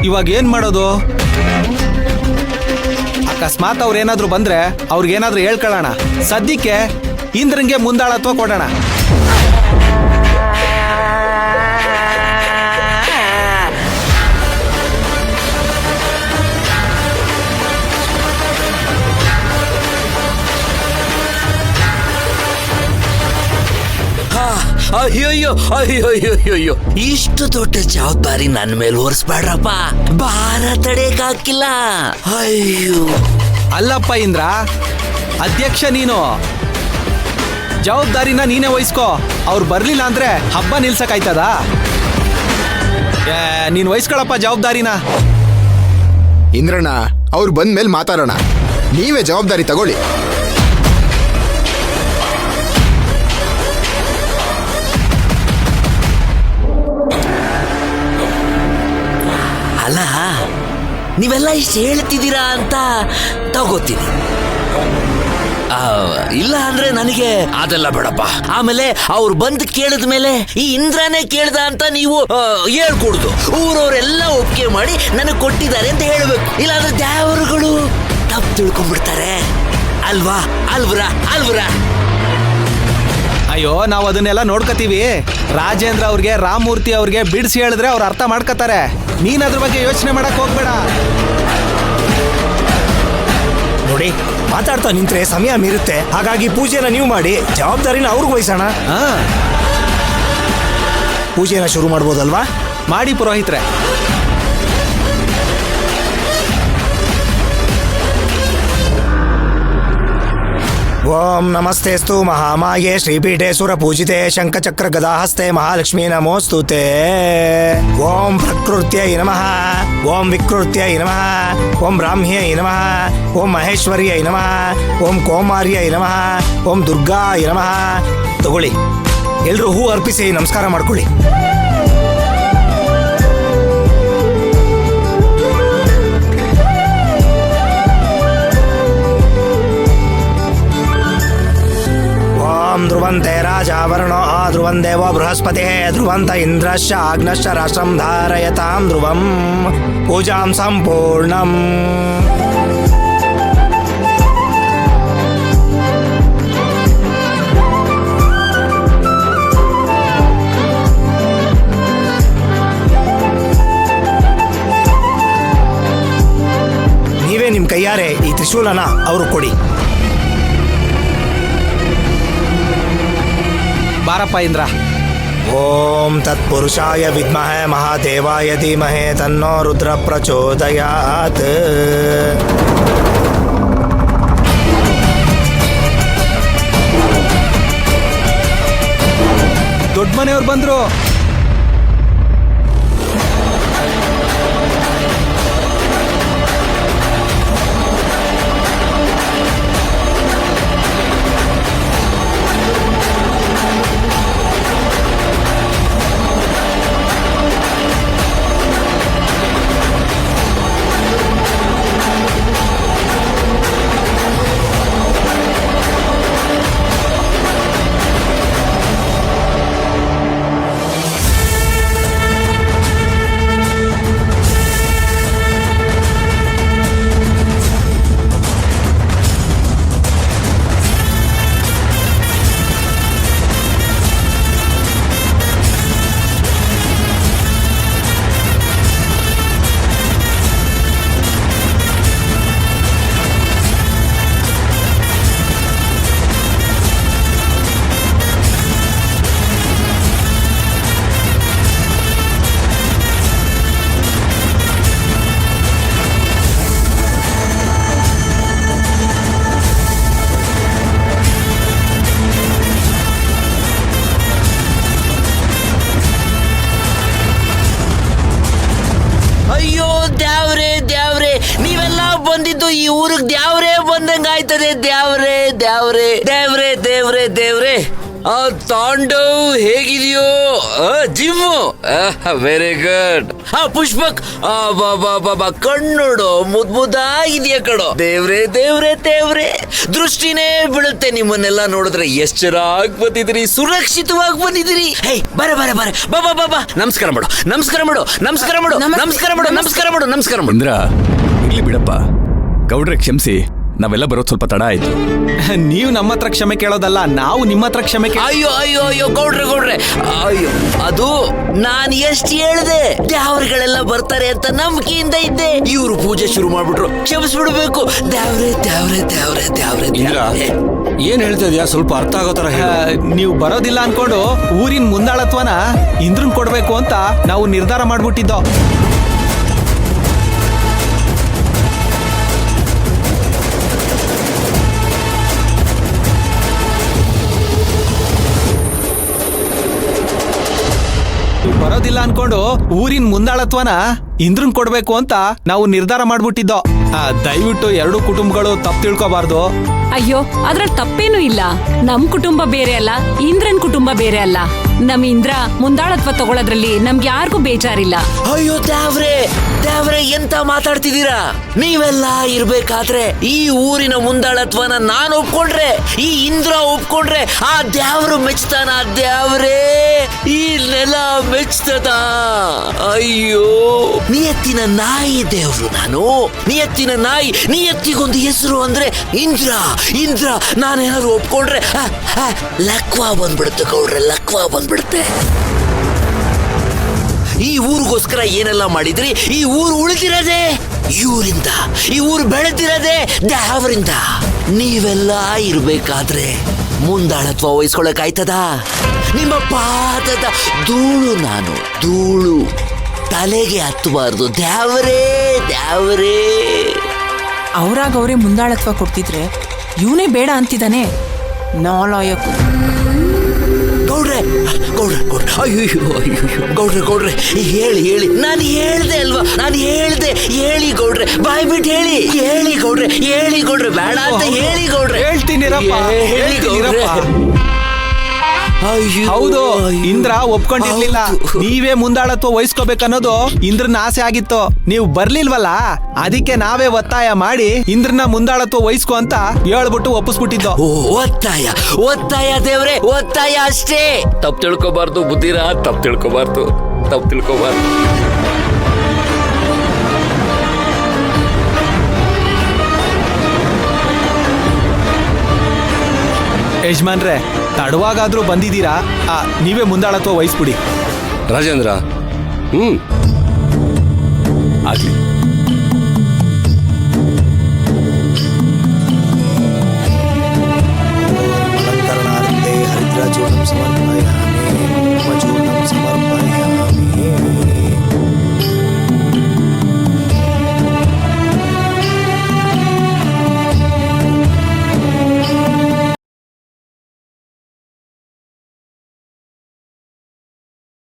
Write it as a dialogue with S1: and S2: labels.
S1: ಇವಾಗ ಏನ್ ಮಾಡೋದು? ಅಕಸ್ಮಾತ್ ಅವ್ರೇನಾದ್ರೂ ಬಂದ್ರೆ ಅವ್ರಿಗೇನಾದ್ರೂ ಹೇಳ್ಕೊಳ್ಳೋಣ. ಸದ್ಯಕ್ಕೆ ಇಂದ್ರಂಗೆ ಮುಂದಾಳತ್ವ ಕೊಡೋಣ.
S2: ಅಯ್ಯೋಯ್ಯೋ ಅಯ್ಯೋಯ್ಯೋಯ್ಯೋ, ಇಷ್ಟು ದೊಡ್ಡ ಜವಾಬ್ದಾರಿ ನನ್ನ ಮೇಲೆ ಹೊರಿಸ್ಬೇಡ್ರಪ್ಪ. ಭಾರ ತಡೆಯಕ್ಕಾಗಿಲ್ಲ. ಅಯ್ಯೋ
S1: ಅಲ್ಲಪ್ಪ ಇಂದ್ರ, ಅಧ್ಯಕ್ಷ ನೀನು, ಜವಾಬ್ದಾರಿನ ನೀನೇ ವಹಿಸ್ಕೋ. ಅವ್ರು ಬರ್ಲಿಲ್ಲ ಅಂದ್ರೆ ಹಬ್ಬ ನಿಲ್ಸಕ್ಕಾಯ್ತದ? ನೀನ್ ವಹಿಸ್ಕೊಳಪ್ಪ ಜವಾಬ್ದಾರಿನ.
S3: ಇಂದ್ರಣ್ಣ, ಅವ್ರು ಬಂದ್ಮೇಲೆ ಮಾತಾಡೋಣ. ನೀವೇ ಜವಾಬ್ದಾರಿ ತಗೊಳ್ಳಿ.
S2: ಅಲ್ಲ, ನೀವೆಲ್ಲ ಇಷ್ಟು ಹೇಳ್ತಿದ್ದೀರಾ ಅಂತ ತಗೋತೀನಿ. ಇಲ್ಲ ಅಂದ್ರೆ ನನಗೆ ಅದೆಲ್ಲ ಬೇಡಪ್ಪ. ಆಮೇಲೆ ಅವ್ರು ಬಂದು ಕೇಳಿದ ಮೇಲೆ ಈ ಇಂದ್ರನೇ ಕೇಳ್ದ ಅಂತ ನೀವು ಹೇಳ್ಕೊಡುದು. ಊರವರೆಲ್ಲ ಒಪ್ಪಿಗೆ ಮಾಡಿ ನನಗೆ ಕೊಟ್ಟಿದ್ದಾರೆ ಅಂತ ಹೇಳ್ಬೇಕು. ಇಲ್ಲಾಂದ್ರೆ ದ್ಯಾವರುಗಳು ತಪ್ಪು ತಿಳ್ಕೊಂಡ್ಬಿಡ್ತಾರೆ ಅಲ್ವಾ? ಅಲ್ವ್ರಾ?
S1: ಅಯ್ಯೋ, ನಾವು ಅದನ್ನೆಲ್ಲ ನೋಡ್ಕತೀವಿ. ರಾಜೇಂದ್ರ ಅವ್ರಿಗೆ, ರಾಮಮೂರ್ತಿ ಅವ್ರಿಗೆ ಬಿಡಿಸಿ ಹೇಳಿದ್ರೆ ಅವ್ರು ಅರ್ಥ ಮಾಡ್ಕೋತಾರೆ. ನೀನ್ ಅದ್ರ ಬಗ್ಗೆ ಯೋಚನೆ ಮಾಡಕ್ ಹೋಗ್ಬೇಡ.
S4: ನೋಡಿ, ಮಾತಾಡ್ತಾ ನಿಂತ್ರೆ ಸಮಯ ಮೀರುತ್ತೆ. ಹಾಗಾಗಿ ಪೂಜೆನ ನೀವು ಮಾಡಿ, ಜವಾಬ್ದಾರಿನ ಅವ್ರಿಗೆ ವಹಿಸೋಣ. ಪೂಜೆನ ಶುರು ಮಾಡ್ಬೋದಲ್ವಾ?
S1: ಮಾಡಿ ಪುರೋಹಿತ್ರೆ.
S4: ಓಂ ನಮಸ್ತೆಸ್ತು ಮಹಾಮಾಯೇ ಶ್ರೀಪೀಠೆ ಸುರ ಪೂಜಿತೆ ಶಂಖಚಕ್ರ ಗದಾಹಸ್ತೆ ಮಹಾಲಕ್ಷ್ಮೀ ನಮೋಸ್ತುತೆ. ಓಂ ಪ್ರಕೃತ್ಯೈ ನಮಃ, ಓಂ ವಿಕೃತ್ಯೈ ನಮಃ, ಓಂ ಬ್ರಾಹ್ಮ್ಯೈ ನಮಃ, ಓಂ ಮಹೇಶ್ವರ್ಯೈ ನಮಃ, ಓಂ ಕೌಮಾರ್ಯೈ ನಮಃ, ಓಂ ದುರ್ಗಾಯ ನಮಃ. ತಗೊಳ್ಳಿ, ಎಲ್ರೂ ಹೂ ಅರ್ಪಿಸಿ ನಮಸ್ಕಾರ ಮಾಡ್ಕೊಳ್ಳಿ. ಧ್ರುವಂತೆ ರಾಜಾವರಣೋ ಧ್ರುವಂ ದೇವೋ ಬೃಹಸ್ಪತಿ ಧ್ರುವಂತ ಇಂದ್ರಶ್ಚ ಆಗ್ನಶ್ಚ ರಾಷ್ಟ್ರಂ ಧಾರಯತಾಂ ಧ್ರುವಂ. ಪೂಜಾಂ ಸಂಪೂರ್ಣಂ. ನೀವೇ ನಿಮ್ ಕೈಯಾರೆ ಈ ತ್ರಿಶೂಲನ ಅವರು ಕೊಡಿ.
S1: ಬಾರಪ್ಪ ಇಂದ್ರ.
S4: ಓಂ ತತ್ಪುರುಷಾಯ ವಿದ್ಮಹೇ ಮಹಾದೇವಾಯ ಧೀಮಹಿ ತನ್ನೋ ರುದ್ರ ಪ್ರಚೋದಯಾತ್.
S1: ದೊಡ್ಡ ಮನೆಯವ್ರು ಬಂದ್ರು.
S2: ಬಂದಿದ್ದು ಈ ಊರಿಗೆ ದ್ಯಾವ್ರೇ ಬಂದಂಗಾಯ್ತದೆ. ದ್ಯಾವ್ರೇ ದ್ಯಾವ್ರೇ ದೇವ್ರೇ ದೇವ್ರೇ ದೇವ್ರೇ. ತಾಂಡವ್ ಹೇಗಿದೆಯೋ gym very good Pushpak Baba ಕಣ್ಣೋಡು ಮುದ್ದಾಗಿದೆಯಾ ಕಣೋ. ದೇವ್ರೆ ದೇವ್ರೆ ದೇವ್ರೆ, ದೃಷ್ಟಿನೇ ಬೀಳುತ್ತೆ ನಿಮ್ಮನ್ನೆಲ್ಲ ನೋಡಿದ್ರೆ. ಎಷ್ಟು ಚೆನ್ನಾಗಿ ಬಂದಿದ್ರಿ, ಸುರಕ್ಷಿತವಾಗಿ ಬಂದಿದ್ದೀರಿ. ಹೇ ಬರ ಬರ ಬರ ಬಾಬಾ ಬಾಬಾ, ನಮಸ್ಕಾರ ಮಾಡು ನಮಸ್ಕಾರ ಮಾಡು ನಮಸ್ಕಾರ ಮಾಡು ನಮಸ್ಕಾರ ಮಾಡು ನಮಸ್ಕಾರ ಮಾಡು ನಮಸ್ಕಾರ ಮಾಡು.
S5: ಇಂದ್ರ ಇರ್ಲಿ ಬಿಡಪ್ಪ, ಗೌಡ್ರೆ ಕ್ಷಮಿಸಿ, ನಾವೆಲ್ಲ ಬರೋದು ಸ್ವಲ್ಪ ತಡ ಆಯ್ತು.
S1: ನೀವು ನಮ್ಮ ಹತ್ರ ಕ್ಷಮೆ ಕೇಳೋದಲ್ಲ, ನಾವು ನಿಮ್ಮ ಹತ್ರ ಕ್ಷಮೆ
S2: ಅಯ್ಯೋ ಅಯ್ಯೋ ಅಯ್ಯೋ ಗೌಡ್ರೆ ಗೌಡ್ರೆ, ಅಯ್ಯೋ ಅದು ನಾನು ಎಷ್ಟು ಹೇಳ್ದೆ, ದ್ಯಾವ್ರಿಗಳೆಲ್ಲ ಬರ್ತಾರೆ ಅಂತ ನಂಬಿಕೆಯಿಂದ ಇದ್ದೆ. ಇವ್ರು ಪೂಜೆ ಶುರು ಮಾಡ್ಬಿಟ್ರು, ಕ್ಷಮಿಸ್ಬಿಡ್ಬೇಕು. ದ್ಯಾವ್ರೆ ದ್ಯಾವ್ರೆ ದ್ಯಾವ್ರೆ ದ್ಯಾವ್ರೆ ದ್ಯಾವ್ರೆ.
S5: ಏನ್ ಹೇಳ್ತಾ ಇದೀಯಾ, ಸ್ವಲ್ಪ ಅರ್ಥ ಆಗೋ ತರ
S1: ನೀವು ಬರೋದಿಲ್ಲ ಅನ್ಕೊಂಡು ಊರಿನ ಮುಂದಾಳತ್ವನ ಇಂದ್ರನ್ ಕೊಡ್ಬೇಕು ಅಂತ ನಾವು ನಿರ್ಧಾರ ಮಾಡ್ಬಿಟ್ಟಿದ್ದೋ. ಬರೋದಿಲ್ಲ ಅನ್ಕೊಂಡು ಊರಿನ ಮುಂದಾಳತ್ವನ ಇಂದ್ರನ್ ಕೊಡ್ಬೇಕು ಅಂತ ನಾವು ನಿರ್ಧಾರ ಮಾಡ್ಬಿಟ್ಟಿದ್ದೋ. ದಯವಿಟ್ಟು ಎರಡು ಕುಟುಂಬಗಳು ತಪ್ಪು ತಿಳ್ಕೊಬಾರ್ದು.
S6: ಅಯ್ಯೋ, ಅದ್ರಲ್ಲಿ ತಪ್ಪೇನೂ ಇಲ್ಲ. ನಮ್ ಕುಟುಂಬ ಬೇರೆ ಅಲ್ಲ, ಇಂದ್ರನ್ ಕುಟುಂಬ ಬೇರೆ ಅಲ್ಲ. ನಮ್ ಇಂದ್ರ ಮುಂದಾಳತ್ವ ತಗೊಳ್ಳೋದ್ರಲ್ಲಿ ನಮ್ಗೆ ಯಾರಿಗೂ ಬೇಜಾರಿಲ್ಲ.
S2: ಅಯ್ಯೋ ದ್ಯಾವ್ರೆ ದ್ಯಾವ್ರೆ, ಎಂತ ಮಾತಾಡ್ತಿದ್ದೀರಾ? ನೀವೆಲ್ಲ ಇರ್ಬೇಕಾದ್ರೆ ಈ ಊರಿನ ಮುಂದಾಳತ್ವನ ನಾನು ಒಪ್ಕೊಂಡ್ರೆ, ಈ ಇಂದ್ರ ಒಪ್ಕೊಂಡ್ರೆ ಆ ದ್ಯಾವ್ರು ಮೆಚ್ತಾನ? ದ್ಯಾವ್ರೆ ಈ ನೆಲ ಮೆಚ್ತದ? ಅಯ್ಯೋ, ನಿಯತ್ತಿನ ನಾಯಿ ದೇವ್ರು ನಾನು, ನಿಯತ್ತಿನ ನಾಯಿ. ನಿಯತ್ತಿಗೊಂದು ಹೆಸರು ಅಂದ್ರೆ ಇಂದ್ರ. ಇಂದ್ರ ನಾನೇನಾದ್ರು ಒಪ್ಕೊಂಡ್ರೆ ಲಕ್ವಾ ಬಂದ್ಬಿಡುತ್ತೆ ಗೌಡ್ರೆ, ಲಕ್ವಾ ಬಂದ್ಬಿಡುತ್ತೆ. ಈ ಊರಿಗೋಸ್ಕರ ಏನೆಲ್ಲ ಮಾಡಿದ್ರಿ? ಈ ಊರು ಉಳಿದಿರದೆ ಇವರಿಂದ, ಈ ಊರು ಬೆಳೆದಿರದೆ ದ್ಯಾವರಿಂದ. ನೀವೆಲ್ಲ ಇರ್ಬೇಕಾದ್ರೆ ಮುಂದಾಳತ್ವ ವಹಿಸ್ಕೊಳಕಾಯ್ತದ? ನಿಮ್ಮ ಪಾದದ ಧೂಳು ನಾನು, ಧೂಳು ತಲೆಗೆ ಹತ್ತಬಾರ್ದು. ದ್ಯಾವರೇ ದ್ಯಾವರೇ.
S7: ಅವ್ರಾಗ ಅವರೇ ಮುಂದಾಳತ್ವ ಕೊಡ್ತಿದ್ರೆ ಇವನೇ ಬೇಡ ಅಂತಿದ್ದಾನೆ. ನಾಲಾಯಕು.
S2: ಗೌಡ್ರೆ ಗೌಡ್ರೆ ಗೌಡ್ರೆ, ಅಯ್ಯೋ ಅಯ್ಯೋ ಗೌಡ್ರೆ ಗೌಡ್ರೆ, ಹೇಳಿ ಹೇಳಿ, ನಾನು ಹೇಳ್ದೆ ಅಲ್ವಾ, ನಾನು ಹೇಳ್ದೆ. ಹೇಳಿ ಗೌಡ್ರೆ, ಬಾಯ್ ಬಿಟ್ಟು ಹೇಳಿ. ಹೇಳಿ ಗೌಡ್ರೆ, ಹೇಳಿ ಗೌಡ್ರೆ, ಬೇಡ ಅಂತ ಹೇಳಿ ಗೌಡ್ರೆ.
S1: ಹೇಳ್ತೀನಿರಪ್ಪ,
S2: ಹೇಳಿ ಗೌಡ್ರೆ.
S1: ಹೌದು, ಇಂದ್ರ ಒಪ್ಕೊಂಡಿರ್ಲಿಲ್ಲ. ನೀವೇ ಮುಂದಾಳತ್ವ ವಹಿಸ್ಕೋಬೇಕನ್ನೋದು ಇಂದ್ರನ ಆಸೆ ಆಗಿತ್ತು. ನೀವು ಬರ್ಲಿಲ್ವಲ್ಲ, ಅದಕ್ಕೆ ನಾವೇ ಒತ್ತಾಯ ಮಾಡಿ ಇಂದ್ರನ ಮುಂದಾಳತ್ವ ವಹಿಸ್ಕೊ ಅಂತ ಹೇಳ್ಬಿಟ್ಟು ಒಪ್ಪಿಸ್ಬಿಟ್ಟಿದ್ದು.
S2: ಒತ್ತಾಯ ಒತ್ತಾಯ ದೇವ್ರೆ, ಒತ್ತಾಯ ಅಷ್ಟೇ. ತಪ್ಪು ತಿಳ್ಕೊಬಾರ್ದು ಬುದ್ಧಿರ, ತಪ್ಪು ತಿಳ್ಕೊಬಾರ್ದು, ತಪ್ಪು ತಿಳ್ಕೊಬಾರ್ದು.
S1: ಯಜಮಾನ್ರೆ, ತಡವಾಗಾದ್ರೂ ಬಂದಿದ್ದೀರಾ, ನೀವೇ ಮುಂದಾಳತ್ವ ವಹಿಸ್ಬಿಡಿ.
S5: ರಾಜೇಂದ್ರ, ಆಗ್ಲಿ.
S4: ಅಲಂಕರಣಾರ್ಥೇ ಹರಿದ್ರಾಜೀವನಂ ಸಮರ್ಪಯಾಮಿ.